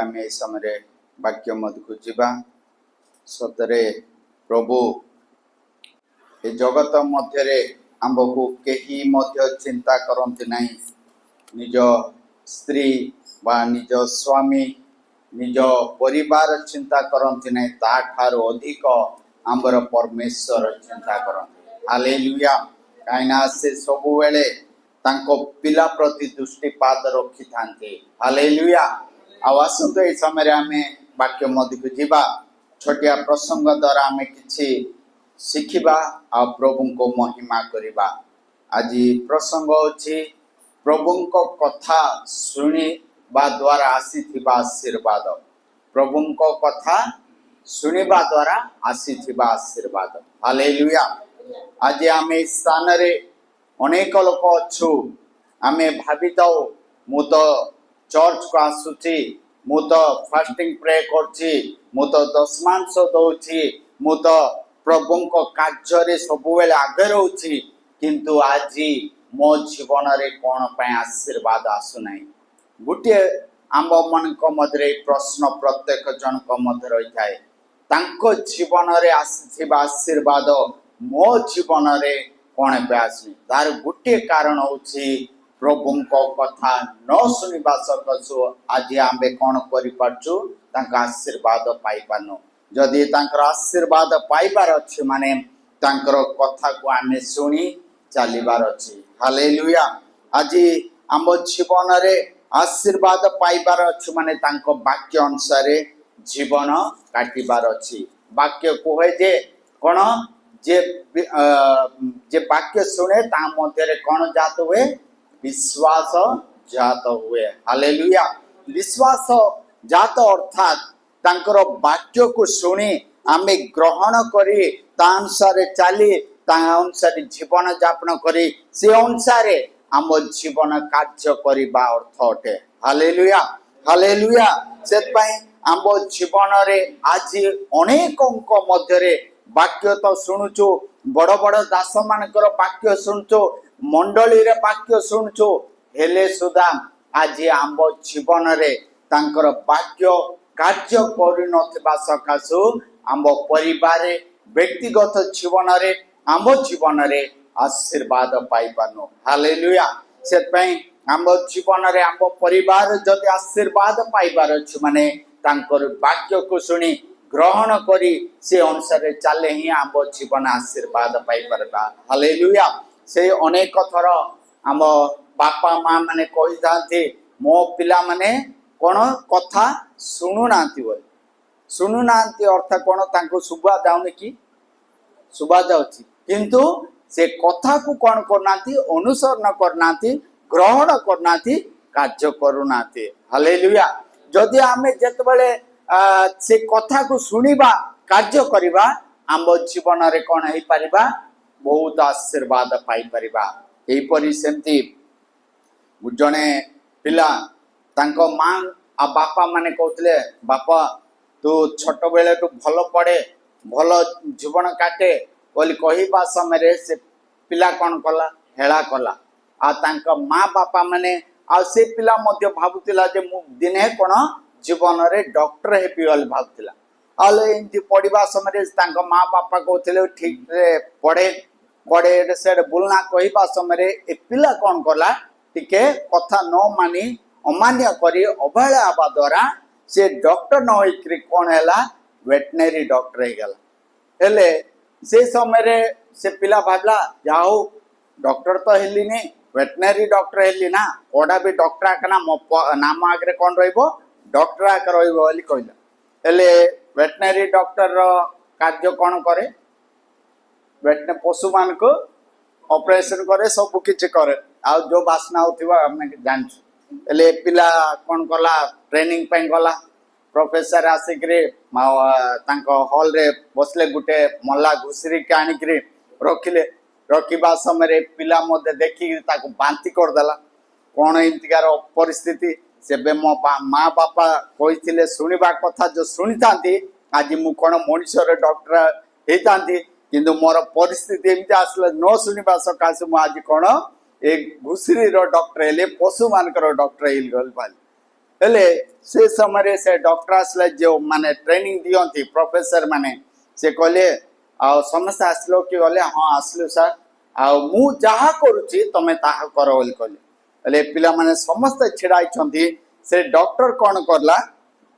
आमे समय वाक्य मध्य को जीवा सतरे प्रभु ए जगत मध्य आमको कहीं चिंता करती नहीं निज स्त्री बा निज स्वामी निज परिवार चिंता करती नहीं ताठार अधिक आमर परमेश्वर चिंता करते हालेलुया कहीं से सब बेले पिला प्रति दृष्टिपात रखी था हालेलुया आसतु ये समय आम वाक्य मध्य को जीवा छोटिया प्रसंग द्वारा आम कि शिखा आ प्रभु को महिमा करवा आज प्रसंग होची प्रभु को कथा शुणा द्वारा आसी आशीर्वाद प्रभु को कथा शुणा द्वारा आसी आशीर्वाद हालेलुया आज आम स्थान रे अनेक लोक अच्छु आम भावी था मु तो चर्च को आसुची मु तो फास्टिंग प्रे करची मु तो दशमांश दौची मु तो प्रभु को कार्य सब बेले आगे रोची किंतु आज मो जीवन रे कौन पाए आशीर्वाद आसुना गोटे आम मन मध्य प्रश्न प्रत्येक जन मध्य रही है जीवन रे आशीर्वाद मो जीवन रे कौन पे आसनी तार गोटे कारण होची प्रभु को कथा न शुणा सकसु आज आम कौन कर आशीर्वाद पाई पानु जदि आशीर्वाद पाइबार अच्छे माने कथा को आम शुणी चलबार अच्छे हालेलुया आज आम जीवन रे आशीर्वाद पाइबार अच्छे माने वाक्य अनुसार जीवन काटिबार अच्छी वाक्य कहे जे कौन जे वाक्य शुणे ता मध्य कौन जात हुए विश्वास जात हुए हालेलुया विश्वास जात अर्थात तांकर वाक्य को शुणी आम ग्रहण करी अनुसार चली अनुसार जीवन यापन करी से अनुसार आम जीवन कार्य करने अर्थ अटे हालेलुया हालेलुया से आम जीवन रे आज अनेक मध्य वाक्य तो शुणुचु बड़ बड़ दास मानकर वाक्य शुणुचु मंडली रे वाक्य शुणुचु हेले सुधा आज आम जीवन रे तांकर वाक्य कार्य कर सकाशु आम परिवार व्यक्तिगत जीवन रे आम जीवन रे आशीर्वाद पाई पानु हालेलुया से आम जीवन रे आम परिवार जदि आशीर्वाद पाइबार अच्छे माने तांकर वाक्य को शुणी ग्रहण करी से अनुसार चले ही आम जीवन आशीर्वाद पाई पारबा हालेलुया से अनेक थर आम बापा माँ माने कही था मो पिला माने कौन कथा शुणुना शुणुना अर्थ कौन तांको शुभा जाऊनी कि शुभा जाउची किंतु से कथा को कौन करना अनुसरण करना ग्रहण करना कार्य करूना हालेलुया जदि आमे जेतबेले से कथा को शुणिबा कार्य करिबा आम जीवन रे कौन हो पारिबा बहुत आशीर्वाद पाई परिबा एपरि सेमती जने पिला तांको माँ आ बापा माने कहते बापा तू छोट बेले तू भल पड़े भल जीवन काटे बोली कहवा समय से पिला कौन कला हेला कला आ तांको माँ बापा माने आ से पिला मध्य भाबुतिला जे मु दिने कौन जीवन रे डॉक्टर हेपी बोली भाबुतिला आले एंती पढ़िबा समय तांको माँ बापा कहते ठीक रे पढ़े पढ़े से बुलना कहवा समय ए पिला कौन कला टिके कथा न मानी अमान्य करी अवहेला हवा द्वारा से डॉक्टर न होइकरी कौन है वेटनरी डॉक्टर हो गला हेले से समय से पिला भाबला जाओ डॉक्टर तो हेली नहीं वेटनरी डॉक्टर हेली ना कोडा भी डॉक्टर आकना नाम आगे कौन रहिबो डॉक्टर आके रहिबो बोली कहला हेले वेटनरी डॉक्टर रो कार्य कौन करे वेटनरी पशु मान को ऑपरेशन करे सब किछि करे आ जो बासना होथिबा हमने जानछु एले पिला कौन कला ट्रेनिंग पे गला प्रोफेसर आसिक हॉल रे बसले गुटे मल्ला घुसरी के आनिक रखिले रखा समय पिला मध्य देखी बांति करदेला कौन एमतिकार परिस्थिति से मो माँ बापा कही शुणा कथा जो शुणी था आज मु कौन मनुष्य डॉक्टर होता किंतु मोर परिस्थिति एमती आसला न शुणा सकाशे मुझे कौन एक घुसरी डॉक्टर हेले पशु मानकर डॉक्टर गल हेले से समय से डॉक्टर आसले जो माने ट्रेनिंग दियंती प्रोफेसर माने से कहले आ समस्त आसलो कि बोले हाँ आसलु सर आ मु जहा करूची तमे ताहा करो बोली कहले हेले पिला माने समस्त छिड़ाई छंती से डॉक्टर कौन करला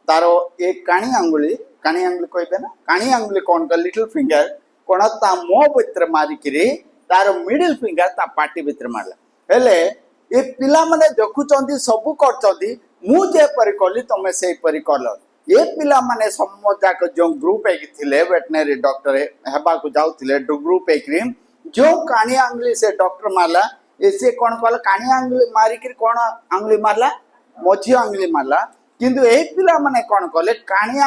तारो एक काणी आंगुली कहबे ना काणी आंगुली कौन कर लिटिल फिंगर कोन ता मो भितर मारिकिरी तारो मिडिल फिंगर ता पाटी भितर मारला हेले ए पिला माने देखुचंती सब करचंती मु जे परि कली तमे से परि करलो ए पिला माने समजाक जो ग्रुप एक थिले वेटनरी डॉक्टर हेबा को जाउथिले ग्रुप एक जो काणी आंगुली से डॉक्टर मारला ऐसे कौन कहला काणी आंगुली मारिकिरी कोन आंगुली मारला मझी आंगुली मारला किंतु ए पिला माने कौन कहले काणी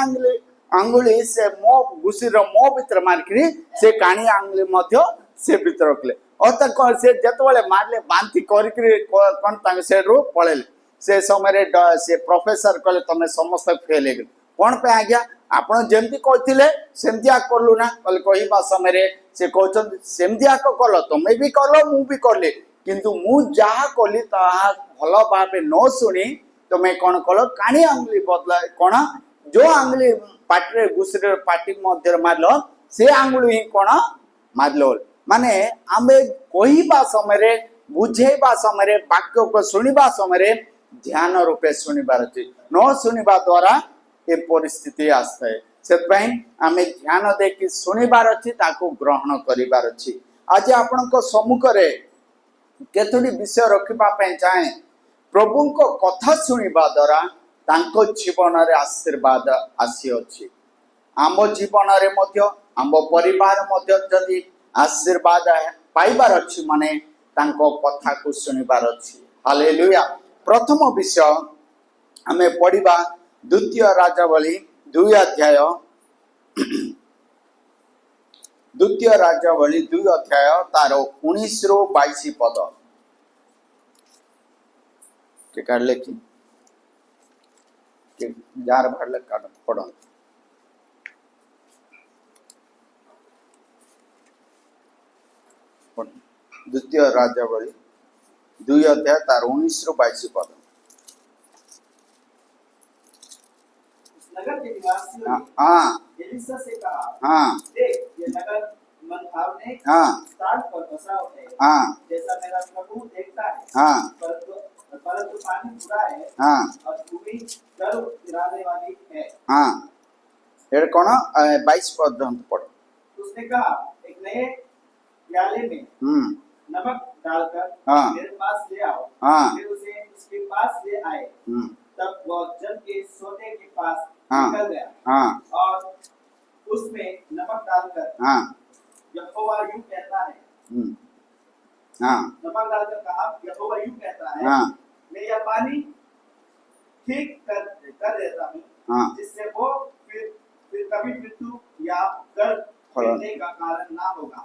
आंगुली से मो घुसीर मो भितर मारिकिरी से काणी आंगुली मध्य से भितर रखले और तक से जतबले मारले बांती करिकिरी कोन तांग से रो पळेले से समय से प्रोफेसर कहले तमे समस्त फेल हेगल कोन पे आ गया आपण जेमती कहथिले सेमतिया करलु ना कहले कहिबा समय से कहछन सेमतिया को कलो तमे भी कलो मु भी करले किंतु मु जहा कली ता भलो भाबे न सुनी तमे कोन कलो काणी आंगुली बदला कोन जो आंगुली पाटरे गुसरे पाटी मध्य मारलो से आंगुली ही कोन मारलो माने आमे कहिबा समय बुझेबा समय वाक्य को सुनिबा समय ध्यान रूपे सुनिबार अछि न सुनिबा द्वारा ए परिस्थिति आस्ते से आमे ध्यान देखि सुनिबार अछि ताको ग्रहण करिबार अछि आज आपनक सम्मुख रे केतोडी विषय रखिबा पे चाहे प्रभु को कथा सुनिबा द्वारा तांको जीवन रे आशीर्वाद आसी अछि आम जीवन रे मध्य आम परिवार मध्य जदि आशीर्वाद पाइबार अछि माने तांको कथा को सुनिबार अछि हालेलुया प्रथम विषय आमे पढ़िबा द्वितीय राजावली 2 अध्याय द्वितीय राजावली 2 अध्याय तार 19 रो 22 पद के काढले कि जार भाडले काढ पढ द्वितीय राजावली 2 अध्याय तार 19 रो 22 पद नगर के निवासियों ने एलिशा से कहा देख ये नगर मनभावने स्थान पर बसा है जैसा मेरा प्रभु देखता है परंतु पानी बुरा है और भूमि जल गिराने वाली है ये कौन 22 पद पढ़ो उसने कहा एक नए प्याले में नमक डालकर मेरे पास ले आओ फिर उसे उसके पास ले आए तब वह जल के सोते के पास निकल गया और उसमें नमक डालकर यहोवा यूं कहता है नमक डालकर कहा यहोवा यूं कहता है मैं यह पानी ठीक कर देता हूँ जिससे वो फिर कभी मृत्यु या गर्भ होने का कारण ना होगा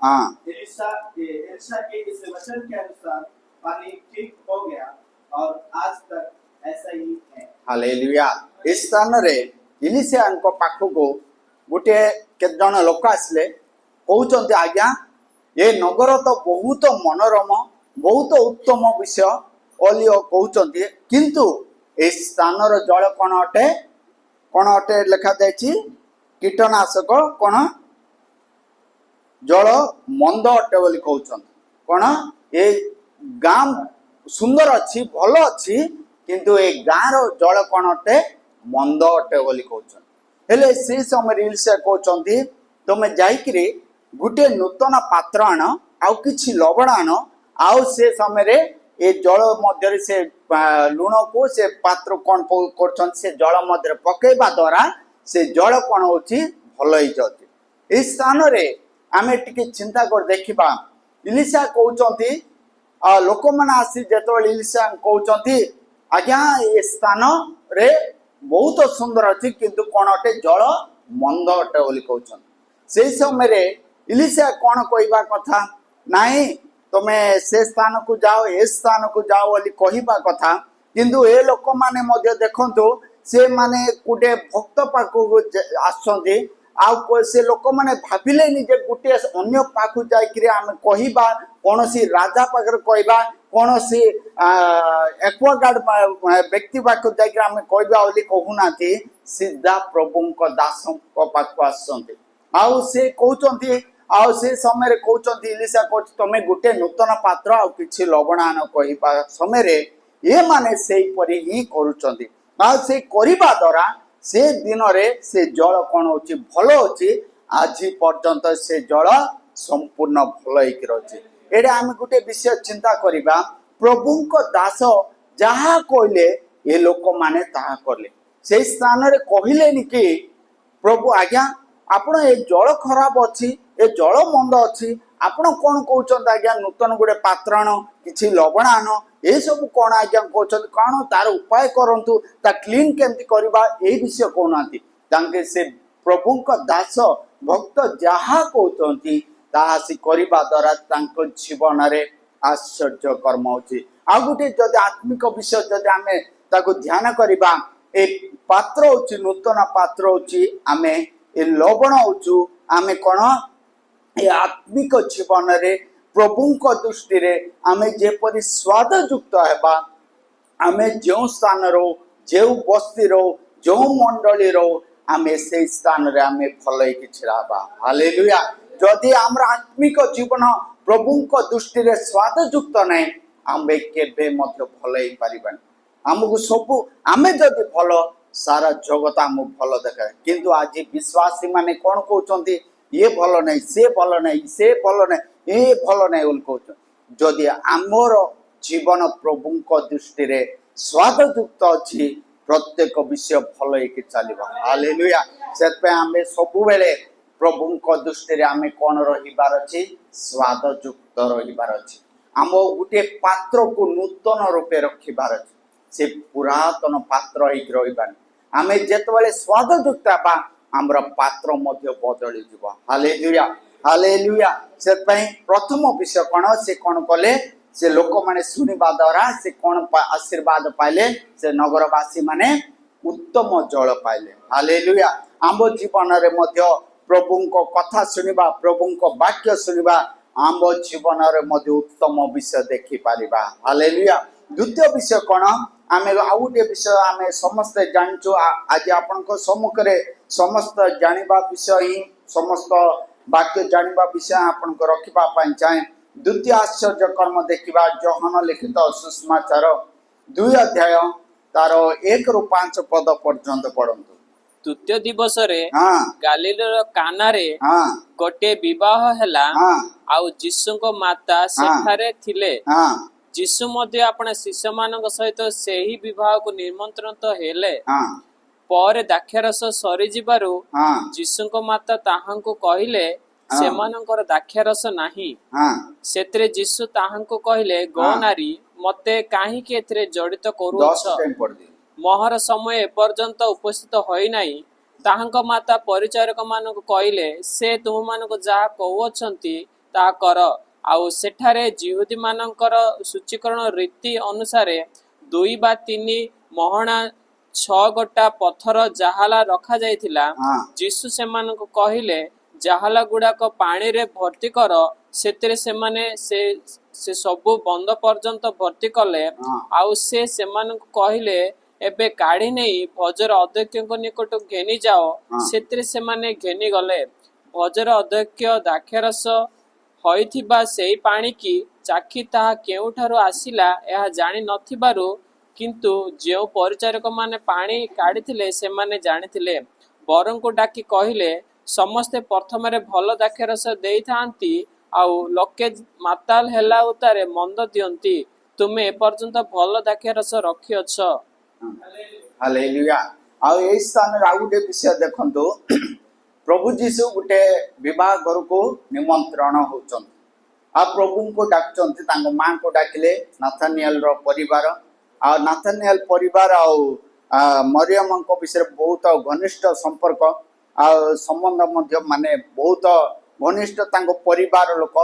एलिशा के इस वचन के अनुसार पानी ठीक हो गया और आज तक ऐसा ही है हालेलुया इस स्थान रे एलिशा को पाखु को गोटे केत जन लोक आसले कहउचंती आज्ञा ए नगर तो बहुत मनोरम बहुत उत्तम विषय ओलियो कहउचंती किंतु ए स्थान रो जल कोन अटे लिखा जायछि कीटनाशक कोन जल मंद अटे बोली कहउचंती कोन ए गाम सुंदर अच्छी भल अच्छी किंतु ए गाँव रो जल कोन अटे मंद अटे बोली कहउचंती हेले से समय एलिशा कहउचंती तमे जाइकरी गुटे नूतन पात्र आन आउ किछि लवण आन आउ से समय रे ए जल मध्य से लुण को से पात्र कोन करछन से जल मध्य पकेबा द्वारा से जल कोन होछि भल होई जाति ए स्थान रे आमे टिके चिंता कर देखिबा एलिशा कहउचंती लोक माने आसी जेतबेले एलिशा कहउचंती आज्ञा ए स्थान रे बहुत सुंदर अछि किंतु कोन अटे जल मंद अटे बोली कहउचंती से समय रे एलिशा कोन कहबा कथा नाही तमे से स्थान को जाओ ए स्थान को जाओ बोली कहबा कथा किंतु ए लोक माने मध्य देखंतु से माने कुटे भक्त पाखु आछंती आ से लोक माने भाबिले नि जे गुटे अन्य पाखु जाय कि आमे कहिबा कोनोसी राजा पाखर कहबा କୌଣସି ଏକ୍ୱାଗାର୍ଡ ବ୍ୟକ୍ତି ପାଖକୁ ଯାଇକି ଆମେ କହିବା ବୋଲି କହୁନାହାନ୍ତି, ସିଧା ପ୍ରଭୁଙ୍କ ଦାସଙ୍କ ପାଖକୁ ଆସୁଛନ୍ତି। ଆଉ ସେ କହୁଛନ୍ତି, ଆଉ ସେ ସମୟରେ କହୁଛନ୍ତି, ଇଲିଶା କହୁଛି ତମେ ଗୋଟେ ନୂତନ ପାତ୍ର ଆଉ କିଛି ଲବଣ ଆଣ କହିବା ସମୟରେ ଏମାନେ ସେଇପରି ହିଁ କରୁଛନ୍ତି। ଆଉ ସେ କରିବା ଦ୍ୱାରା ସେ ଦିନରେ ସେ ଜଳ କଣ ହଉଛି, ଭଲ ହଉଛି। ଆଜି ପର୍ଯ୍ୟନ୍ତ ସେ ଜଳ ସମ୍ପୂର୍ଣ୍ଣ ଭଲ ହେଇକି ରହିଛି। ଏଇଟା ଆମେ ଗୋଟେ ବିଷୟ ଚିନ୍ତା କରିବା, ପ୍ରଭୁଙ୍କ ଦାସ ଯାହା କହିଲେ ଏ ଲୋକମାନେ ତାହା କଲେ। ସେଇ ସ୍ଥାନରେ କହିଲେନି କି ପ୍ରଭୁ ଆଜ୍ଞା ଆପଣ ଏ ଜଳ ଖରାପ ଅଛି, ଏ ଜଳ ମନ୍ଦ ଅଛି, ଆପଣ କଣ କହୁଛନ୍ତି ଆଜ୍ଞା ନୂତନ ଗୋଟେ ପାତ୍ର ଆଣ, କିଛି ଲବଣ ଆଣ, ଏସବୁ କଣ ଆଜ୍ଞା କହୁଛନ୍ତି, କଣ ତାର ଉପାୟ କରନ୍ତୁ, ତା କ୍ଲିନ୍ କେମିତି କରିବା, ଏଇ ବିଷୟ କହୁନାହାନ୍ତି। ତାଙ୍କେ ସେ ପ୍ରଭୁଙ୍କ ଦାସ ଭକ୍ତ ଯାହା କହୁଛନ୍ତି ତାହା ସେ କରିବା ଦ୍ୱାରା ତାଙ୍କ ଜୀବନରେ ଆଶ୍ଚର୍ଯ୍ୟ କର୍ମ ହଉଛି। ଆଉ ଗୋଟେ ଯଦି ଆତ୍ମିକ ବିଷୟ ଯଦି ଆମେ ତାକୁ ଧ୍ୟାନ କରିବା, ଏ ପାତ୍ର ହଉଛି ନୂତନ ପାତ୍ର ହଉଛି ଆମେ, ଏ ଲବଣ ହଉଛୁ ଆମେ କଣ, ଏ ଆତ୍ମିକ ଜୀବନରେ ପ୍ରଭୁଙ୍କ ଦୃଷ୍ଟିରେ ଆମେ ଯେପରି ସ୍ୱାଦଯୁକ୍ତ ହେବା, ଆମେ ଯେଉଁ ସ୍ଥାନରୁ, ଯେଉଁ ବସ୍ତିରୁ, ଯେଉଁ ମଣ୍ଡଳୀରୁ ଆମେ ସେଇ ସ୍ଥାନରେ ଆମେ ଭଲ ହେଇକି ଛିଡ଼ା ହେବା। ହାଲେଲୁୟା। ଯଦି ଆମର ଆତ୍ମିକ ଜୀବନ ପ୍ରଭୁଙ୍କ ଦୃଷ୍ଟିରେ ସ୍ୱାଦଯୁକ୍ତ ନାହିଁ, ଆମେ କେବେ ମଧ୍ୟ ଭଲ ହେଇପାରିବାନି। ଆମକୁ ସବୁ, ଆମେ ଯଦି ଭଲ, ସାରା ଜଗତ ଆମକୁ ଭଲ ଦେଖାଏ। କିନ୍ତୁ ଆଜି ବିଶ୍ୱାସୀ ମାନେ କଣ କହୁଛନ୍ତି, ଇଏ ଭଲ ନାହିଁ, ସେ ଭଲ ନାହିଁ, ସେ ଭଲ ନାହିଁ, ଏ ଭଲ ନାହିଁ ବୋଲି କହୁଛନ୍ତି। ଯଦି ଆମର ଜୀବନ ପ୍ରଭୁଙ୍କ ଦୃଷ୍ଟିରେ ସ୍ୱାଦଯୁକ୍ତ ଅଛି, ପ୍ରତ୍ୟେକ ବିଷୟ ଭଲ ହେଇକି ଚାଲିବ। ହାଲେଲୁୟା। ସେଥିପାଇଁ ଆମେ ସବୁବେଳେ ପ୍ରଭୁଙ୍କ ଦୃଷ୍ଟିରେ ଆମେ କଣ ରହିବାର ଅଛି, ସ୍ୱାଦଯୁକ୍ତ ରହିବାର ଅଛି। ଆମ ଗୋଟିଏ ପାତ୍ରକୁ ନୂତନ ରୂପେ ରଖିବାର ଅଛି, ସେ ପୁରାତନ ପାତ୍ର ହେଇକି ରହିବାନି। ଆମେ ଯେତେବେଳେ ସ୍ୱାଦଯୁକ୍ତ ହେବା, ଆମର ପାତ୍ର ମଧ୍ୟ ବଦଳିଯିବ। Hallelujah, hallelujah. ସେଥିପାଇଁ ପ୍ରଥମ ବିଷୟ କଣ, ସେ କଣ କଲେ, ସେ ଲୋକମାନେ ଶୁଣିବା ଦ୍ୱାରା ସେ କଣ ଆଶୀର୍ବାଦ ପାଇଲେ, ସେ ନଗରବାସୀ ମାନେ ଉତ୍ତମ ଜଳ ପାଇଲେ। ହାଲେଲୁୟା। ଆମ ଜୀବନରେ ମଧ୍ୟ ପ୍ରଭୁଙ୍କ କଥା ଶୁଣିବା, ପ୍ରଭୁଙ୍କ ବାକ୍ୟ ଶୁଣିବା, ଆମ ଜୀବନରେ ମଧ୍ୟ ଉତ୍ତମ ବିଷୟ ଦେଖିପାରିବା। ହାଲେଲୁୟା। ଦ୍ୱିତୀୟ ବିଷୟ କଣ, ଆମେ ଆଉ ଗୋଟେ ବିଷୟ ଆମେ ସମସ୍ତେ ଜାଣିଛୁ, ଆଜି ଆପଣଙ୍କ ସମ୍ମୁଖରେ ସମସ୍ତ ଜାଣିବା ବିଷୟ ହିଁ, ସମସ୍ତ ବାକ୍ୟ ଜାଣିବା ବିଷୟ ଆପଣଙ୍କୁ ରଖିବା ପାଇଁ ଚାହେଁ। ଦ୍ୱିତୀୟ ଆଶ୍ଚର୍ଯ୍ୟ କର୍ମ ଦେଖିବା, ଯୋହନ ଲିଖିତ ସୁସମାଚାର 2 ଅଧ୍ୟାୟ ତାର 1ରୁ 5 ପଦ ପର୍ଯ୍ୟନ୍ତ ପଢନ୍ତୁ। ତୃତୀୟ ଦିବସରେ ହଁ ଗାଲିଲର କାନାରେ ହଁ ଗୋଟିଏ ବିବାହ ହେଲା, ହଁ ଆଉ ଯୀଶୁଙ୍କ ମାତା ସେଠାରେ ଥିଲେ। ହଁ ଯୀଶୁ ମଧ୍ୟ ଆପଣ ଶିଷ୍ୟମାନଙ୍କ ସହିତ ସେହି ବିବାହକୁ ନିମନ୍ତ୍ରିତ ହେଲେ। ହଁ ପରେ ଦ୍ରାକ୍ଷାରସ ସରିଯିବାରୁ ହଁ ଯୀଶୁଙ୍କ ମାତା ତାହାଙ୍କୁ କହିଲେ, ସେମାନଙ୍କର ଦ୍ରାକ୍ଷାରସ ନାହିଁ। ହଁ ସେଥିରେ ଯୀଶୁ ତାହାଙ୍କୁ କହିଲେ, ଗୋ ନାରୀ, ମତେ କାହିଁକି ଏଥିରେ ଜଡ଼ିତ କରୁଅଛ? 10 ଟାଇମ୍ ପଢିଦିଅ। ମୋହର ସମୟ ଏପର୍ଯ୍ୟନ୍ତ ଉପସ୍ଥିତ ହୋଇନାହିଁ। ତାହାଙ୍କ ମାତା ପରିଚାରକମାନଙ୍କୁ କହିଲେ, ସେ ତୁମମାନଙ୍କୁ ଯାହା କହୁଅଛନ୍ତି ତାହା କର। ଆଉ ସେଠାରେ ଯିହୁଦୀମାନଙ୍କର ସୂଚୀକରଣ ରୀତି ଅନୁସାରେ 2 ବା 3 ମହଣା 6 ଗୋଟା ପଥର ଜାହାଲା ରଖାଯାଇଥିଲା। ହଁ ଯୀଶୁ ସେମାନଙ୍କୁ କହିଲେ, ଜାହାଲା ଗୁଡାକ ପାଣିରେ ଭର୍ତ୍ତି କର। ସେଥିରେ ସେମାନେ ସେ ସବୁ ବନ୍ଧ ପର୍ଯ୍ୟନ୍ତ ଭର୍ତ୍ତି କଲେ। ହଁ ଆଉ ସେ ସେମାନଙ୍କୁ କହିଲେ, ଏବେ କାଢି ନେଇ ଭୋଜର ଅଧ୍ୟକ୍ଷଙ୍କ ନିକଟକୁ ଘେନି ଯାଅ। ହଁ ସେଥିରେ ସେମାନେ ଘେନି ଗଲେ। ଭୋଜର ଅଧ୍ୟକ୍ଷ ଦ୍ରାକ୍ଷାରସ ହୋଇଥିବା ସେଇ ପାଣିକି ଚାଖି ତାହା କେଉଁଠାରୁ ଆସିଲା ଏହା ଜାଣି ନଥିବାରୁ, କିନ୍ତୁ ଯେଉଁ ପରିଚାରକମାନେ ପାଣି କାଢିଥିଲେ ସେମାନେ ଜାଣିଥିଲେ। ବରଙ୍କୁ ଡାକି କହିଲେ, ସମସ୍ତେ ପ୍ରଥମରେ ଭଲ ଦ୍ରାକ୍ଷାରସ ଦେଇଥାନ୍ତି, ଆଉ ଲୋକେ ମାତାଲ ହେଲା ଉତ୍ତାରେ ମନ୍ଦ ଦିଅନ୍ତି। ତୁମେ ଏପର୍ଯ୍ୟନ୍ତ ଭଲ ଦ୍ରାକ୍ଷାରସ ରଖିଅଛ। ହାଲେଲୁୟା। ଆଉ ଏଇ ସ୍ଥାନରେ ଆଉ ଗୋଟେ ବିଷୟ ଦେଖନ୍ତୁ, ପ୍ରଭୁ ଯୀଶୁ ଗୋଟେ ବିବାହ ଘରକୁ ନିମନ୍ତ୍ରଣ ହଉଛନ୍ତି। ଆଉ ପ୍ରଭୁଙ୍କୁ ଡାକୁଛନ୍ତି, ତାଙ୍କ ମାଙ୍କୁ ଡାକିଲେ, ନାଥାନିଏଲର ପରିବାର। ଆଉ ନାଥାନିଏଲ ପରିବାର ଆଉ ମରିୟମଙ୍କ ବିଷୟରେ ବହୁତ ଘନିଷ୍ଠ ସମ୍ପର୍କ, ଆଉ ସମ୍ବନ୍ଧ ମଧ୍ୟ ମାନେ ବହୁତ ଘନିଷ୍ଠ ତାଙ୍କ ପରିବାର ଲୋକ।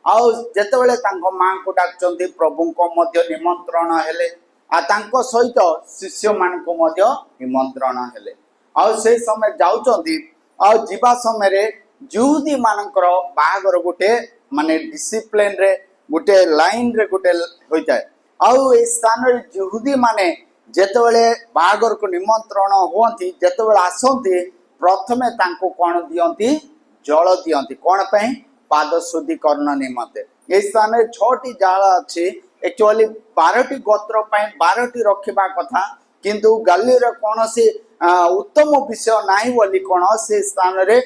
ଆଉ ଯେତେବେଳେ ତାଙ୍କ ମାଙ୍କୁ ଡାକୁଛନ୍ତି, ପ୍ରଭୁଙ୍କ ମଧ୍ୟ ନିମନ୍ତ୍ରଣ ହେଲେ, ଆଉ ତାଙ୍କ ସହିତ ଶିଷ୍ୟମାନଙ୍କୁ ମଧ୍ୟ ନିମନ୍ତ୍ରଣ ହେଲେ। ଆଉ ସେଇ ସମୟ ଯାଉଛନ୍ତି, ଆଉ ଯିବା ସମୟରେ ଯିହୁଦୀ ମାନଙ୍କର ବାହାଘର ଗୋଟେ ମାନେ ଡିସିପ୍ଲିନରେ गोटे लाइन रे गोटे होता है आउ ए स्थान रे यहूदी माने जेतेबेले बाहागर को निमंत्रण हुअंती जेतेबेले आसंती प्रथमे तांको कोन दियंती जल दियंती कोन पई पाद शुद्धिकरण निमंते ए स्थान रे 6टी जाल अछि एक्चुअली 12टी गोत्र पई 12टी रखिबा कथा किंतु गाली रे कोनोसी उत्तम विषय नाही बोली कोन से स्थान रे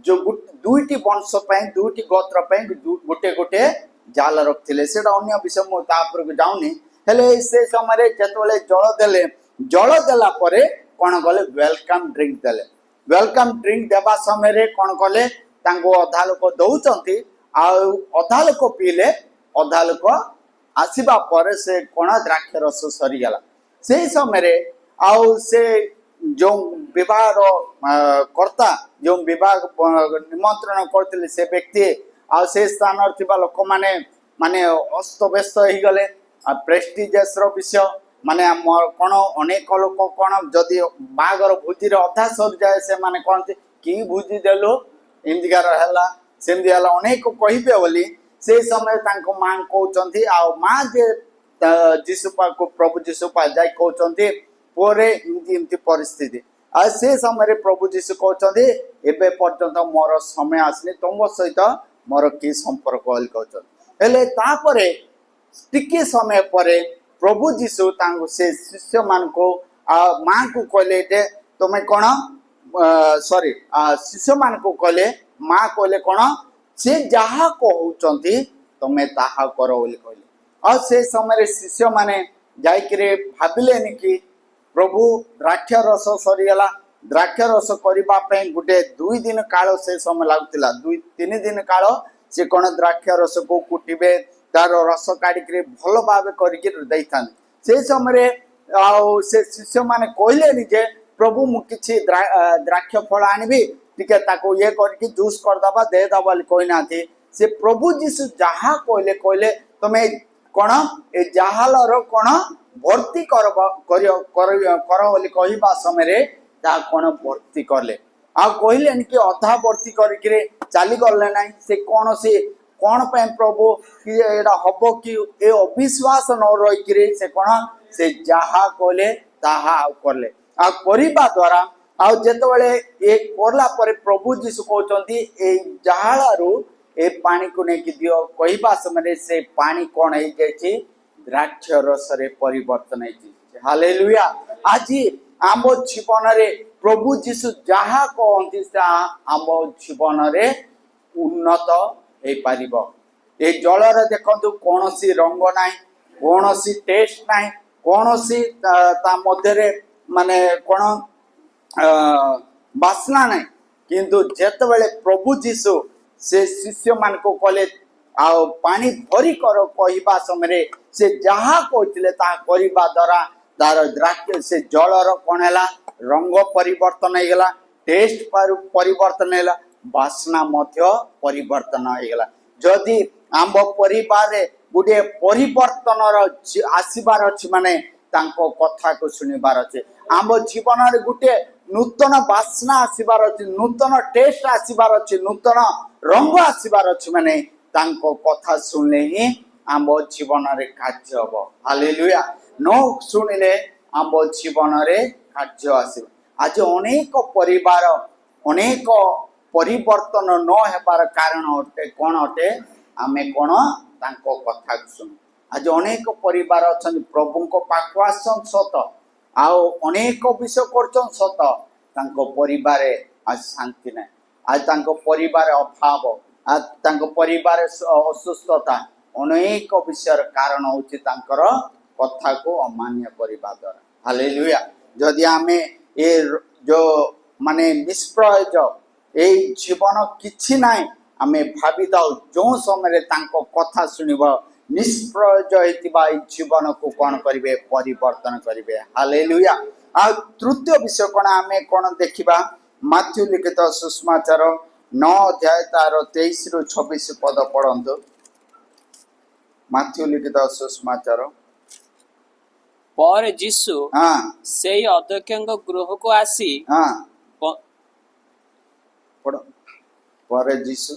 जो दुईटी वंश पई दुईटी गोत्र पई गोटे गोटे जाल रखथिले सेटा अन्य विषय मो तापर को जाउनी हेले से समय जेतबेले जल देला परे कोन गले वेलकम ड्रिंक देले वेलकम ड्रिंक देबा समय रे कोन कले तांको अधा लोक दउचंती आ अधा लोक पीले अधा लोक आसीबा परे से कोन द्राक्ष रस सरी गला से समय रे आउ से जो विवाह कर्ता जो विवाह निमंत्रण करथिले से व्यक्ति आ से स्थान थिबा लोक माने माने अस्त व्यस्त हो गले प्रेस्टिजियस रो विषय माने कोन अनेक लोक कोन जदि बागर भोजी रे अधा सर जाए से माने कोन की भोजी देलो इंदिगार हला सेमदी हला अनेक कहिबे बोली से समय तांको मां कहउचंती आ मां जे जिसुपा को प्रभु जिसुपा जाय कहउचंती पोरे इमती परिस्थिति आ से समय रे प्रभु जिसु कहउचंती एबे पर्यंत मोर समय आसनी तुम सहित मोर की संपर्क होल कहउचंती हेले तापरे टिके समय परे प्रभु जीशु तांको से शिष्य मान को मां को कहले जे तुमे कोन सॉरी शिष्य मान को कहले मां कहले कोन से जहा कहउचंती तुमे ताहा करो बोली कहले आ से समय रे शिष्य माने जाय करे भाबिलेनी कि प्रभु द्राक्ष रस सरीगला द्राक्ष रस करबा पई गुटे 2 दिन काल से समय लागतिला 2-3 दिन काल से कोन द्राक्ष रस को कुटिबे तार रस काढ़ी भल भाव कर से समय से शिष्य माने कहले निजे प्रभु मु किछि द्राक्ष फल आनिबी टिके ताको ये करके जूस कर दबा दे दबा कोइ नाथि से प्रभु जीशु जहा कहले तमे कोन ए जहाल रो कोन भर्ती कर बोली कहिबा समय रे ता कोन भर्ती करले आ कहले कि अधा भर्ती करके चली गले नै से कोन से कौन पे प्रभु कि एडा हबो कि ए अविश्वास न रही कि से कोन से जहा कहले ताहा करले आ करिबा द्वारा आ जेतबेले ए करला परे प्रभु जीशु कहउचंती ए जहाळारू ए पानी को ने कि दियो कहिबा समय से पानी कोन हे जायछि द्राक्ष रस रे परिवर्तन हे जायछि हालेलुया आज आमो जीवन रे प्रभु जीशु जहा कहंती सा आमो जीवन रे उन्नत हे पारिबो ए जलर देखंतु कोनोसी रंग नाही कोनोसी टेस्ट नाही कोनोसी ता मध्य रे माने कोन बासना नाही किंतु जेतबेले प्रभु जीशु से शिष्य मान को कहले आ पानी भरी करो कहिबा समय रे से जहा कहथिले ता करिबा द्वारा तार द्राक्ष से जलर कोन हैला रंग परिवर्तन हे गेला टेस्ट परिवर्तन हैला बासना मध्य परिवर्तन हो गला जदि आम परिवार रे गुटे परिवर्तन आसीबार अछि माने तांको कथा को सुनिबार अछि आम जीवन रे गुटे नूतन बासना आसीबार अछि नूतन टेस्ट आसीबार अछि नूतन रंग आसीबार अछि माने तांको कथा सुनले ही आम जीवन रे कार्य हबो हालेलुया नो सुनिले आम जीवन रे कार्य आसीबो आज अनेक परिवार अनेक परिवर्तन न हेबार कारण अटे कोन अटे आमे कोन तांको कथा सुन आज अनेक परिवार अछन प्रभु को पाखु आसन सत आउ अनेक विषय करछन सत तांको परिवार आज शांति नै आज तांको परिवार अभाव आज तांको परिवार असुस्थता अनेक विषय कारण होछि तांकर कथा को अमान्य करिबा द्वारा हालेलुया जदि आमे ए जो माने निष्प्रयोजक ए जीवन किछि नाई आमे भाबी दाउ जो समय तांको कथा सुनिबो निष्प्रयोजक हेतिबा जीवन को कोन करिवे परिवर्तन करिवे हालेलुया आ तृतीय विषय कोन आमे कोन देखिबा माथ्यू लिखित सुसमाचार 9 अध्याय तार 23 रु 26 पद पढंतु माथ्यू लिखित सुसमाचार पर जीशु हां सेई अध्यक्षक गृह को आसी हां पढ़ो पर जीशु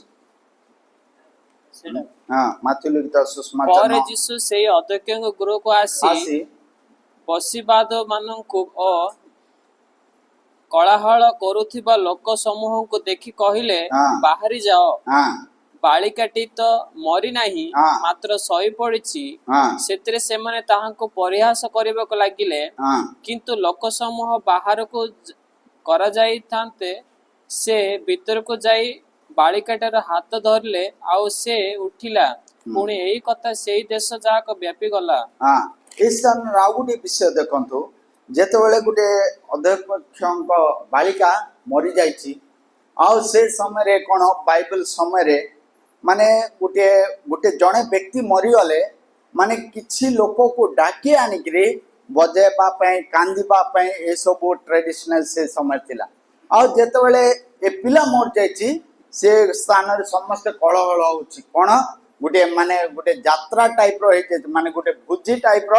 ସେଟା ହଁ ମାଥ୍ୟୁ ଲିଖିତ ପରେ ସୁଷମାଚାର ଯୀଶୁ ସେଇ ଅଧ୍ୟକ୍ଷଙ୍କ ଗୃହକୁ ଆସି ଆସି ବସିବାଦ ମାନଙ୍କୁ ଓ କଳାହଳ କରୁଥିବା ଲୋକ ସମୂହଙ୍କୁ ଦେଖି କହିଲେ, ହଁ। ବାହାରି ଯାଅ, ହଁ ବାଳିକାଟି ତ ମରି ନାହିଁ, ହଁ। ମାତ୍ର ଶୋଇ ପଡ଼ିଛି। ହଁ ସେଥିରେ ସେମାନେ ତାହାଙ୍କୁ ପରିହାସ କରିବାକୁ ଲାଗିଲେ। ହଁ କିନ୍ତୁ ଲୋକ ସମୂହ ବାହାରକୁ କରାଯାଇଥାନ୍ତେ ସେ ଭିତରକୁ ଯାଇ ବାଳିକାଟାର ହାତ ଧରିଲେ, ଆଉ ସେ ଉଠିଲା। ପୁଣି ଏଇ କଥା ସେଇ ଦେଶ ଯାକ ବ୍ୟାପିଗଲା। ହଁ এই ସ୍ଥାନରେ ଆଉ ଗୋଟେ ବିଷୟ ଦେଖନ୍ତୁ, ଯେତେବେଳେ ଗୋଟେ ଅଧ୍ୟକ୍ଷଙ୍କ ବାଳିକା ମରିଯାଇଛି ଆଉ ସେ ସମୟରେ କ'ଣ ବାଇବେଲ ସମୟରେ ମାନେ ଗୋଟେ ଗୋଟେ ଜଣେ ବ୍ୟକ୍ତି ମରିଗଲେ ମାନେ କିଛି ଲୋକକୁ ଡାକି ଆଣିକିରି ବଜେଇବା ପାଇଁ କାନ୍ଦିବା ପାଇଁ ଏସବୁ ଟ୍ରାଡିସନାଲ ସେ ସମୟ ଥିଲା। ଆଉ ଯେତେବେଳେ ଏ ପିଲା ମରିଯାଇଛି ସେ ସ୍ଥାନରେ ସମସ୍ତେ କଳହଳ ହଉଛି, କ'ଣ ଗୋଟେ ମାନେ ଗୋଟେ ଯାତ୍ରା ଟାଇପର ହେଇଯାଇଛି, ମାନେ ଗୋଟେ ଭୋଜି ଟାଇପର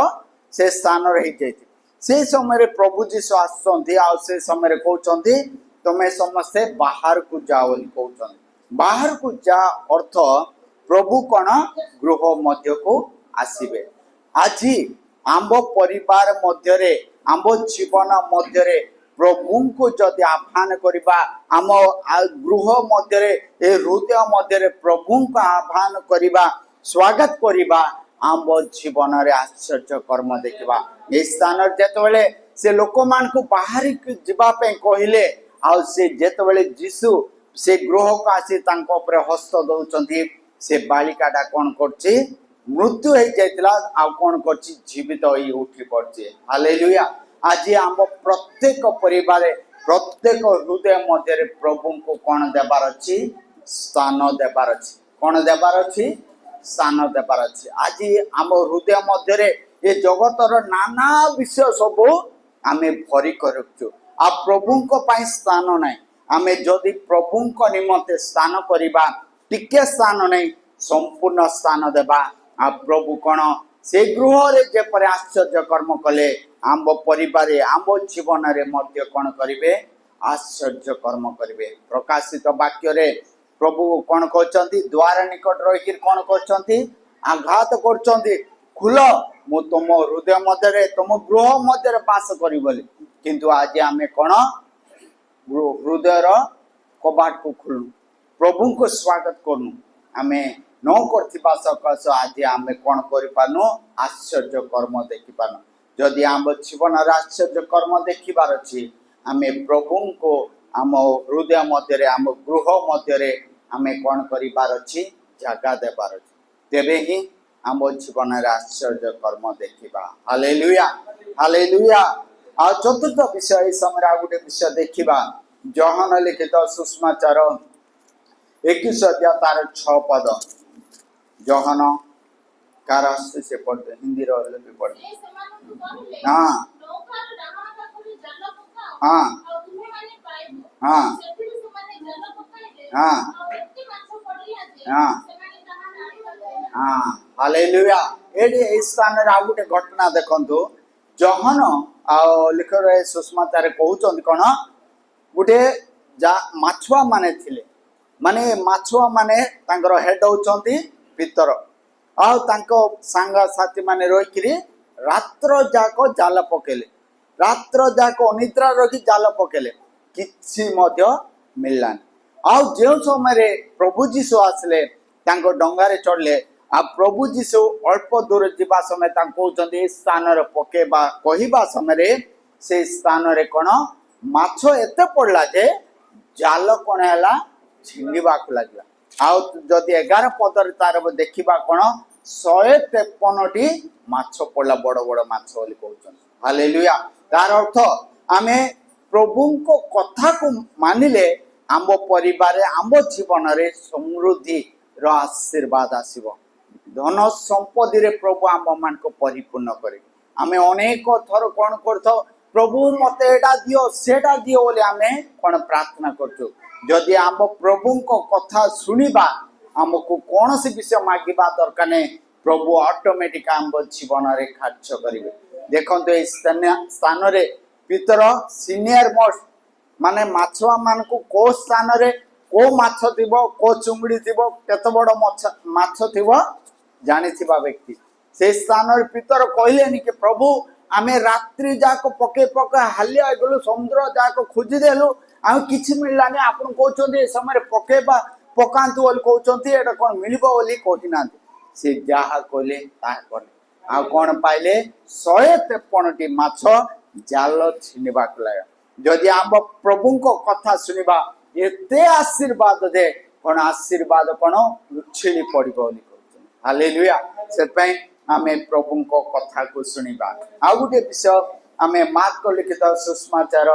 ସେ ସ୍ଥାନରେ ହେଇଯାଇଛି। ସେ ସମୟରେ ପ୍ରଭୁ ଯୀଶୁ ଆସୁଛନ୍ତି ଆଉ ସେ ସମୟରେ କହୁଛନ୍ତି ତମେ ସମସ୍ତେ ବାହାରକୁ ଯାଅ ବୋଲି କହୁଛନ୍ତି। ବାହାରକୁ ଯା ଅର୍ଥ ପ୍ରଭୁ କ'ଣ ଗୃହ ମଧ୍ୟକୁ ଆସିବେ। ଆଜି ଆମ୍ଭ ପରିବାର ମଧ୍ୟରେ ଆମ୍ଭ ଜୀବନ ମଧ୍ୟରେ ପ୍ରଭୁଙ୍କୁ ଯଦି ଆହ୍ୱାନ କରିବା, ଆମ ଗୃହ ମଧ୍ୟରେ ଏ ହୃଦୟ ମଧ୍ୟରେ ପ୍ରଭୁଙ୍କୁ ଆହ୍ୱାନ କରିବା, ସ୍ୱାଗତ କରିବା, ଆମ୍ଭ ଜୀବନରେ ଆଶ୍ଚର୍ଯ୍ୟ କର୍ମ ଦେଖିବା। ଏ ସ୍ଥାନରେ ଯେତେବେଳେ ସେ ଲୋକମାନଙ୍କୁ ବାହାରିକି ଯିବା ପାଇଁ କହିଲେ ଆଉ ସେ ଯେତେବେଳେ ଯୀଶୁ ସେ ଗୃହକୁ ଆସି ତାଙ୍କ ଉପରେ ହସ୍ତ ଦଉଛନ୍ତି, ସେ ବାଳିକାଟା କ'ଣ କରୁଛି, ମୃତ୍ୟୁ ହେଇଯାଇଥିଲା ଆଉ କ'ଣ କରୁଛି, ଜୀବିତ ହୋଇ ଉଠି ପଡୁଛି। ହାଲେଲୁୟା। ଆଜି ଆମ ପ୍ରତ୍ୟେକ ପରିବାରରେ ପ୍ରତ୍ୟେକ ହୃଦୟ ମଧ୍ୟରେ ପ୍ରଭୁଙ୍କୁ କ'ଣ ଦେବାର ଅଛି, ସ୍ଥାନ ଦେବାର ଅଛି। କ'ଣ ଦେବାର ଅଛି, ସ୍ଥାନ ଦେବାର ଅଛି। ଆଜି ଆମ ହୃଦୟ ମଧ୍ୟରେ ଏ ଜଗତର ନାନା ବିଷୟ ସବୁ ଆମେ ଭରି କରୁଛୁ ଆଉ ପ୍ରଭୁଙ୍କ ପାଇଁ ସ୍ଥାନ ନାହିଁ। ଆମେ ଯଦି ପ୍ରଭୁଙ୍କ ନିମନ୍ତେ ସ୍ଥାନ କରିବା, ଟିକେ ସ୍ଥାନ ନାହିଁ, ସମ୍ପୂର୍ଣ୍ଣ ସ୍ଥାନ ଦେବା, ଆଉ ପ୍ରଭୁ କ'ଣ ସେ ଗୃହରେ ଯେପରି ଆଶ୍ଚର୍ଯ୍ୟ କର୍ମ କଲେ, ଆମ୍ଭ ପରିବାରରେ ଆମ୍ଭ ଜୀବନରେ ମଧ୍ୟ କ'ଣ କରିବେ, ଆଶ୍ଚର୍ଯ୍ୟ କର୍ମ କରିବେ। ପ୍ରକାଶିତ ବାକ୍ୟରେ ପ୍ରଭୁ କ'ଣ କରୁଛନ୍ତି, ଦ୍ୱାର ନିକଟ ରହିକିରି କ'ଣ କରୁଛନ୍ତି, ଆଘାତ କରୁଛନ୍ତି, ଖୋଲ, ମୁଁ ତୁମ ହୃଦୟ ମଧ୍ୟରେ ତୁମ ଗୃହ ମଧ୍ୟରେ ବାସ କରିବି ବୋଲି। କିନ୍ତୁ ଆଜି ଆମେ କ'ଣ ହୃଦୟର କବାଟକୁ ଖୋଲୁ, ପ୍ରଭୁଙ୍କୁ ସ୍ୱାଗତ କରୁନୁ। ଆମେ ନ କରିଥିବା ସକାଶ ଆଜି ଆମେ କ'ଣ କରିପାରୁନୁ, ଆଶ୍ଚର୍ଯ୍ୟ କର୍ମ ଦେଖିପାରୁନୁ। ଯଦି ଆମ ଜୀବନରେ ଆଶ୍ଚର୍ଯ୍ୟ କର୍ମ ଦେଖିବାର ଅଛି, ଆମେ ପ୍ରଭୁଙ୍କୁ ଆମ ହୃଦୟ ମଧ୍ୟରେ ଆମ ଗୃହ ମଧ୍ୟରେ ଆମେ କ'ଣ କରିବାର ଅଛି, ଜାଗା ଦେବାର ଅଛି। ତେବେ ହିଁ ଆମ ଜୀବନରେ ଆଶ୍ଚର୍ଯ୍ୟ କର୍ମ ଦେଖିବା। Hallelujah, hallelujah. ଆଉ ଚତୁର୍ଥ ବିଷୟ ଏହି ସମୟରେ ଆଉ ଗୋଟେ ବିଷୟ ଦେଖିବା, ଯୋହାନ ଲିଖିତ ସୁଷମାଚାର 21 ଅଧ୍ୟାୟ ତାର 6 ପଦ। ଯୋହାନ କାର ଆସୁଛି ସେ ପଢେ, ହିନ୍ଦୀର ବି ପଢେ। ହଁ ହଁ ହଁ ହଁ ହଁ ହଁ ହାଲେଲୁୟା। ଏଠି ଏହି ସ୍ଥାନରେ ଆଉ ଗୋଟେ ଘଟଣା ଦେଖନ୍ତୁ, ଯୋହାନ ଆଉ ଲିଖିତ ସୁଷମାଚାରରେ କହୁଛନ୍ତି କ'ଣ, ଗୋଟେ ମାଛୁଆ ମାନେ ଥିଲେ, ମାନେ ମାଛୁଆ ମାନେ ତାଙ୍କର ହେଡ୍ ହଉଛନ୍ତି ପିତର, ଆଉ ତାଙ୍କ ସାଙ୍ଗସାଥି ମାନେ ରହିକିରି ରାତ୍ର ଯାକ ଜାଲ ପକେଇଲେ, ରାତ୍ର ଯାକ ଅନିଦ୍ରା ରଖି ଜାଲ ପକେଇଲେ, କିଛି ମଧ୍ୟ ମିଳିଲାନି। ଆଉ ଯେଉଁ ସମୟରେ ପ୍ରଭୁ ଯୀଶୁ ଆସିଲେ ତାଙ୍କ ଡଙ୍ଗାରେ ଚଢ଼ିଲେ, ଆଉ ପ୍ରଭୁ ଯୀଶୁ ଅଳ୍ପ ଦୂର ଯିବା ସମୟରେ ତାଙ୍କୁ କହୁଛନ୍ତି ଏ ସ୍ଥାନରେ ପକେଇବା କହିବା ସମୟରେ ସେ ସ୍ଥାନରେ କ'ଣ ମାଛ ଏତେ ପଡ଼ିଲା ଯେ ଜାଲ କ'ଣ ହେଲା, ଛିଣ୍ଡିବାକୁ ଲାଗିଲା। ଆଉ ଯଦି 11 ପଦରେ ତାର ଦେଖିବା କ'ଣ 153ଟି ମାଛ ପଡ଼ିଲା, ବଡ଼ ବଡ଼ ମାଛ ବୋଲି କହୁଛନ୍ତି। ହାଲେଲୁୟା। ତାର ଅର୍ଥ ଆମେ ପ୍ରଭୁଙ୍କ କଥାକୁ ମାନିଲେ ଆମ ପରିବାରରେ ଆମ ଜୀବନରେ ସମୃଦ୍ଧିର ଆଶୀର୍ବାଦ ଆସିବ। ଧନ ସମ୍ପତ୍ତିରେ ପ୍ରଭୁ ଆମମାନଙ୍କୁ ପରିପୂର୍ଣ୍ଣ କରେ। ଆମେ ଅନେକ ଥର କ'ଣ କରିଥାଉ, ପ୍ରଭୁ ମୋତେ ଏଇଟା ଦିଅ ସେଟା ଦିଅ ବୋଲି ଆମେ କ'ଣ ପ୍ରାର୍ଥନା କରୁଛୁ। ଯଦି ଆମ ପ୍ରଭୁଙ୍କ କଥା ଶୁଣିବା, ଆମକୁ କୌଣସି ବିଷୟ ମାଗିବା ଦରକାର ନାହିଁ, ପ୍ରଭୁ ଅଟୋମେଟିକ ଆମ ଜୀବନରେ କାର୍ଯ୍ୟ କରିବେ। ଦେଖନ୍ତୁ ଏଇ ସ୍ଥାନରେ ପିତର ସିନିୟର ମୋଷ୍ଟ ମାନେ ମାଛୁଆ ମାନଙ୍କୁ କୋଉ ସ୍ଥାନରେ को माछ थिबो को चुंगड़ी थिबो केते बड़ माछ थिबो जानिथिबा व्यक्ति से स्थान पितर कहलेनि कि प्रभु आमे रात्रि जाक पके पके हालिया गलु समुद्र जाक खोजी देलु आम किछि मिललानी आपण कहउछन्ती ए समय पकेबा पकांतु बोली कहउछन्ती एटा कोन मिलिबो बोली कहिनांती से जाहा कहले ता करले आ कोन पाइले 153 टी माछ जाल छिनिबा लागला जदि आम प्रभु को कथा सुनिबा एते आशीर्वाद दे कोन आशीर्वाद कोन उछिली पड़िबो बोली कहउछन हालेलुया से पई आमे प्रभु को कथा को सुनिबा आ गुटे विषय आमे मार्क लिखित सुसमाचार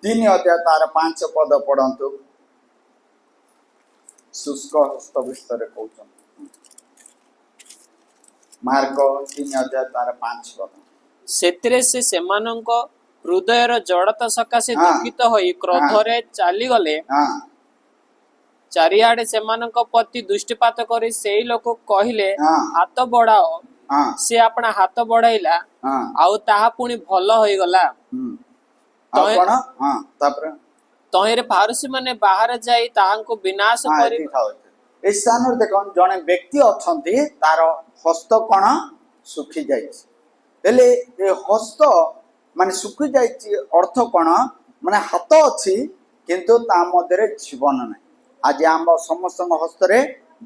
3 अध्याय तार 5 पद पढ़ंतु शुष्क हस्त विषय कहउछन मार्क 3 अध्याय तार 5 पद सेतिरे से सेमानंक हृदयर जड़ता सकाशे हाँ। दुखित होई क्रोधरे चाली गले हां चारिआडे सेमानंक प्रति दृष्टिपात करी सेई लोक कहिले हाँ। हाथ बढ़ाओ हां से अपना हाथ बढ़ाइला हां आउ ताहा पुणी भल होई गला आ कोन हां तापर तहिरे फारसी माने बाहर जाई ताहांको विनाश करी ए स्थान देखन जने व्यक्ति अछंती तार हस्त कोन सुखी जाइछि हेले ए हस्त माने सुखी जाइछि अर्थ कोन माने हाथ अछि किंतु ता मध्यरे जीवन नै आज आम समस्त हस्तरे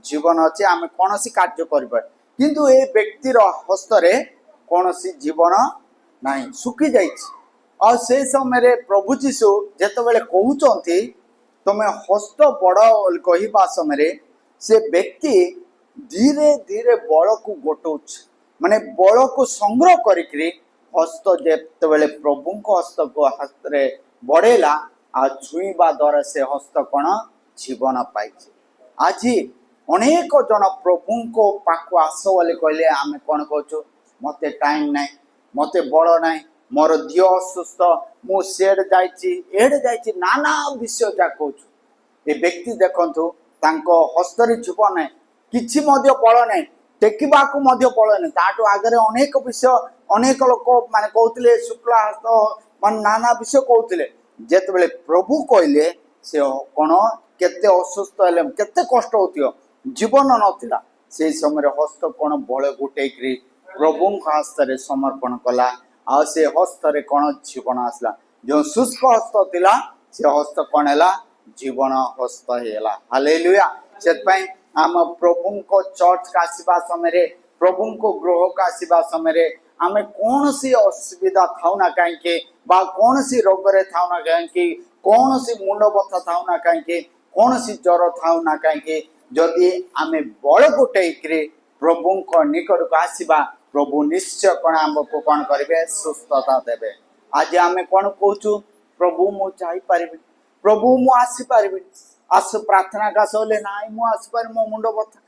जीवन अच्छे आम कौन सी कार्य कर किंतु ए व्यक्तिर हस्तरे कौन सी जीवन नहीं सुखी जाइए से समय प्रभु जीशु जिते कहते तुम्हें हस्त बड़ कहवा समय से व्यक्ति धीरे धीरे बल को गोटौछ माने बल को संग्रह करी हस्त जिते प्रभु हस्त को हस्त बढ़ेला आ छुईबा द्वारा से हस्त कौन जीवन पाई आज अनेक जन प्रभु को पाक आस बोले कहले आम कौन कहूँ मत टाइम ना मत बल ना मोर दिह असुस्थ मुझे जाइए नाना विषय जा कहूँ ए व्यक्ति देखु हस्तरे जीवन ना कि बल ना टेकवा बल ना ताठू आगे अनेक विषय अनेक लोक माने कहते शुक्ला हस्त मान नाना विषय कहते जिते प्रभु कहले से कौन केते असुस्थ हेले केते कष्ट होतियो जीवन नथिला से समय हस्त कौन बल गुटे प्रभु हस्त रे समर्पण कला आ से हस्त रे कौन जीवन आसला जो शुष्क हस्त थिला से हस्त कौन हैला जीवन हस्त हैला हालेलुया से पई आम प्रभु को चर्च का आसीबा समय प्रभु को गृह का आसीबा समय आम कौन सी असुविधा थाउ ना कहीं बा कौन सी रोग रे थाउ ना कहीं कौन सी मुंड बथा थाउ ना कहीं कौन सी ज्वर थाउ ना कहीं जदि आमे बल गोटे प्रभु को निकट को आसीबा प्रभु निश्चय कौन आमको कौन करेंगे सुस्थता देवे आज आमे कौन कहूँ प्रभु मु जाई पारिबि प्रभु मु आसी पारिबि आस प्रार्थना कास होले नाई मु आसी पारि मो मुंड बथा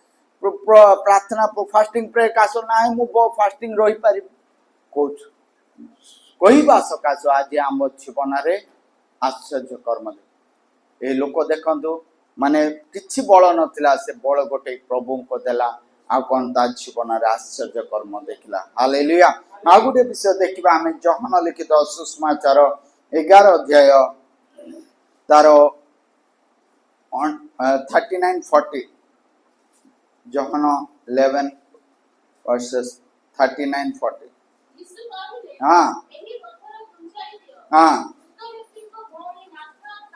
प्रार्थना फास्टिंग प्रे कास नाई मु फास्टिंग रही पारिबि कहूँ कहवा सकाश आज आम जीवन रे आश्चर्य कर्म ए लोक देखंतु माने किछि बल नथिला से बल गोटे प्रभु को देला आ कोन ता जीवन रे आश्चर्य कर्म देखला हालेलुया आ गोटे विषय देखिबा हमें यूहन्ना लिखित सुसमाचार 11 अध्याय तार 39-40 यूहन्ना 11 वर्सेस 39-40 हां हां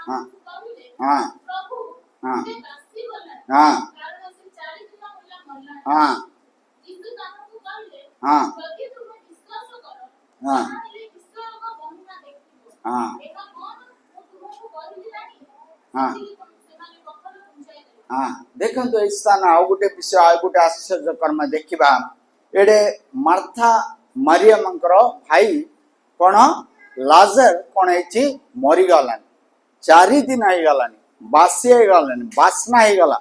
हां हां हां हां हां हां हां हां हां हाँ देखो स्थान आउ गोटे विषय आउ गोटे आश्चर्य कर्म देखा एडे मार्था मरियमंकर भाई कौन लाजर कौन है मरीगलानी 4 दिन हो गलानी बासी हो गलानी बासना हो गला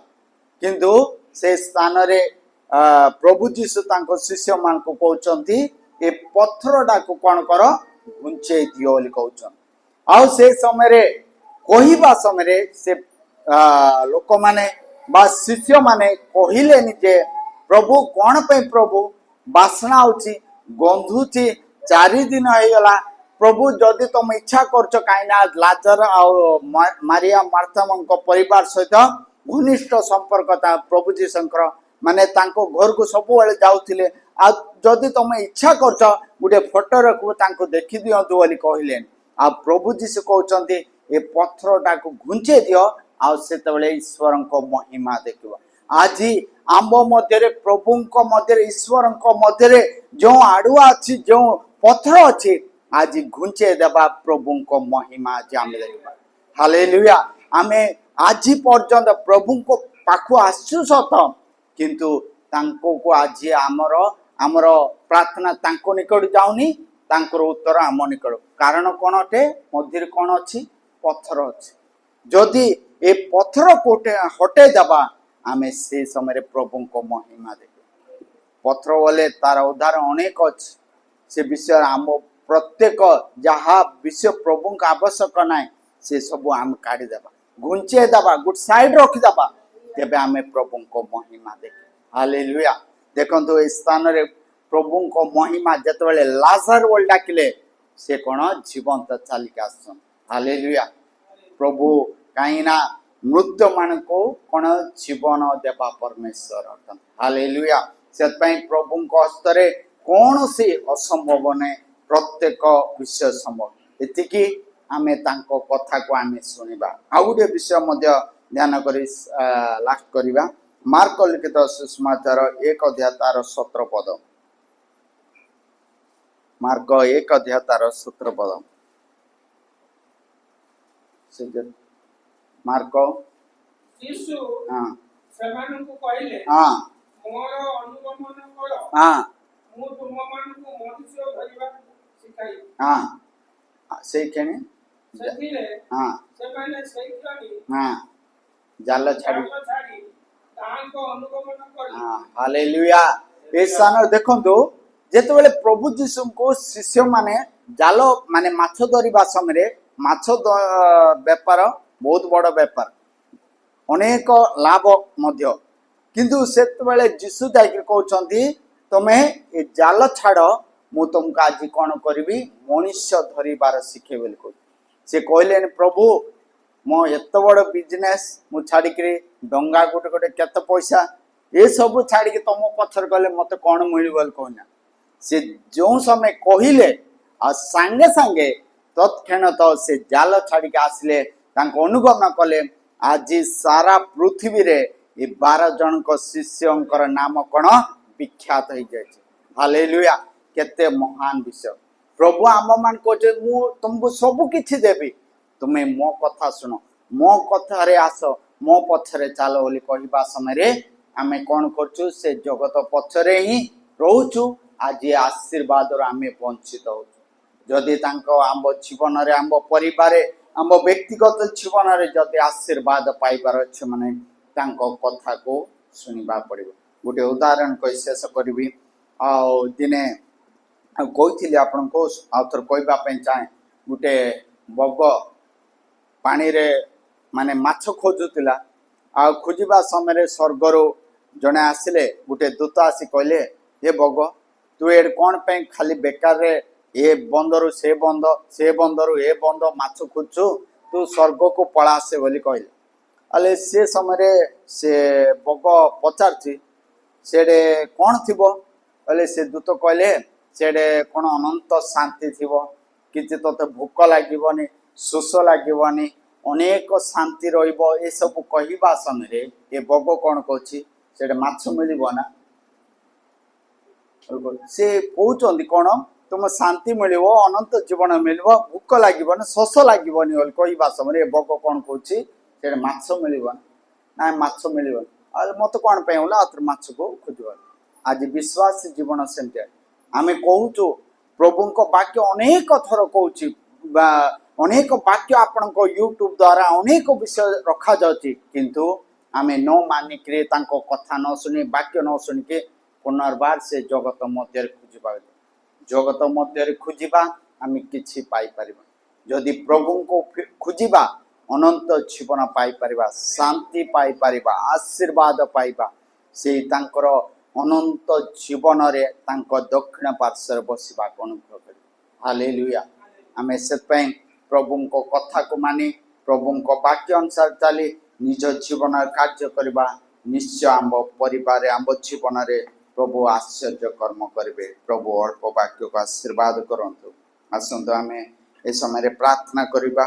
किंतु से स्थान रे प्रभु जीशु तांको शिष्य मान को कहउचंती ए पत्थरटा को कौन कर घुंचे दियो बोली कहउचन आ से समय रे कहिबा समय रे से लोक माने बा शिष्य माने कहिले जे प्रभु कौन पे प्रभु बासना होची गंधुची 4 दिन हो गला प्रभु जदि तुम इच्छा करछ काइना लाजर आ मारिया मार्थामंक परिवार सहित घनिष्ठ संपर्क था प्रभु जीशंकर माने तांको घर को सब बेले जाउथिले आ जदि तुम इच्छा करछ गुटे फोटो रखबो तांको देखि दियंतु बोली कहिलेन आ प्रभु जीशु कहउचंती ए पत्थरटा को घुंचे दियो आ सेतबेले ईश्वरंको महिमा देखिबो आज आंब मध्यरे प्रभुंको मध्यरे ईश्वरंको मध्यरे जो आडुआ अछि जो पत्थर अछि आज घुंचे देबा प्रभुंको महिमा आज आमे देखिबा हालेलुया आमे आज पर्यंत प्रभुंको पाखु आसु सत किंतु तांको को आज आमर प्रार्थना तांको निकट जाउनी तांकर उत्तर आम निकट कारण कोन अटे मध्यरे कोन अछि पत्थर अछि जदि ए पत्थर कोटे हटे दबा आमे से समय प्रभुंको महिमा देखिबा पत्थर बोले तार उदाहरण अनेक अछि से विषय आम प्रत्येक जहाँ विषय प्रभु का आवश्यक ना से सब आम काढ़ी देबा घुंचे देबा गुड साइड रखी देबा तेबे आमे प्रभु को महिमा देख हालेलुया देखंतु ए स्थान रे प्रभु को महिमा जतबेले लाजर बोल डाकिले से कोन जीवंत चालिका आसन हालेलुया प्रभु काइना मृत्यु मान को कोन जीवन देबा परमेश्वर अर्थन हालेलुया सेत पई प्रभु को हस्तरे कौन से असंभव ने प्रत्येक विषय संभव एतिकी आमे तांको कथा को आमे सुनिबा आ गुटे विषय मध्य ध्यान करी लास्ट करिबा मार्क लिखित सुसमाचार 1 अध्याय तार 17 पद मार्क 1 अध्याय तार 17 पद मार्क यीशु हां सेमानकु कहले हां मोर अनुगमन करो हां मु तुममानकु मनुष्य धरिबा सिखाई हां से केने सेथिरे हां सेमाने सैतानी हां जाल छाड़ी तांको अनुगमन करी हां हालेलुया ए स्थान देखंतु जेतेबेले प्रभु यीशु को शिष्य माने जाल माने माछ धरिबा समय माछ व्यापार बहुत बड़ व्यापार अनेक लाभ मध्य किंतु सेतेबेले यीशु जाई कहउचंती तमे ए जाल छाड़ मु तुमको आज कौन करी मनुष्य धरिबार शिखे बोल कह से कहले प्रभु मो एत बड़ बिजनेस मु छाड़ी डंगा गोटे गोटे केत पैसा ये सब छाड़ी तुम पथर गले मत कौन मिल कहना से जो समय कहले आ सांगे सांगे तत्क्षण तो से जाल छाड़ी आसिले अनुगमन कले आज सारा पृथ्वी रे 12 जन को शिष्यंकर नाम कौन विख्यात हो जाए हालेलुया केते महान विषय प्रभु आम मान को मु तुमको सब किछि देबी तुम्हें मो कथा सुनो मो कथा रे आस मो पछरे चलो बोली कहबा समय रे आमे कोन करछु से जगत पछरे ही रहउछु आज आशीर्वाद रो आमे वंचित होछु जदि तांको आम जीवन रे आम परिवार आम व्यक्तिगत जीवन रे जदि आशीर्वाद पाइबार अछि माने तांको कथा को सुनिबा पड़िबो गोटे उदाहरण कहि शेष करबी आ दिने कही आपण को आउथर कहवाई चाहे गोटे बग पानी रे माने माछ खोजुला आ खोजा समय स्वर्गर जड़े आसिले गोटे दूत आसी कहले हे बग तू ए कौन पे खाली बेकार रे ए बंदरु से बंदरु ए बंद माछ खोजु तू स्वर्ग को पला से बोली कहले अले से समय से बग पचारछि सेडे कौन थिबो अले से दूत कहले सेडे कौन अनंत शांति थिबो किछि तते भूख लागिबनी शोष लागिबनी अनेक शांति रहिबो ए सब कहिबा समय ए बग कौन कहछि सेडे माछ मिलिबो ना से कहउचंदी कौन तुम शांति मिलिबो अनंत जीवन मिलिबो भूख लागिबनी शोष लागिबनी बोली कहिबा समय ए बग कौन कहछि सेडे माछ मिलिबो ना माछ मिलिबो अरे मत कौन पे होला अत्र माछ को खोजबा आज विश्वास जीवन सेमते आमे कहूचु प्रभु को वाक्य अनेक थर कहूची अनेक वाक्य आपण को यूट्यूब द्वारा अनेक विषय रखा जाउची किंतु आमे न मानिक तांको कथा न सुनी वाक्य न सुनी के पुनर्बार से जगत मध्य खोजबा जगत मध्य खोजबा आमे किछि पाई परिबा जदि प्रभु को खोजबा अनंत जीवन पाई परिबा शांति पाई परिबा आशीर्वाद पाइबा से तांकर अनंत जीवन रे तांको दक्षिण पार्श्व बसिबा अनुग्रह करिबा हालेलुया आमे से प्रभु को कथा को मानी प्रभु को वाक्य अनुसार चली निज जीवन कार्य करबा निश्चय आम परिवार आम जीवन रे प्रभु आश्चर्य कर्म करेंगे। प्रभु अल्प वाक्य को आशीर्वाद करंतु। आसंतु आमे ए समय रे प्रार्थना करिबा।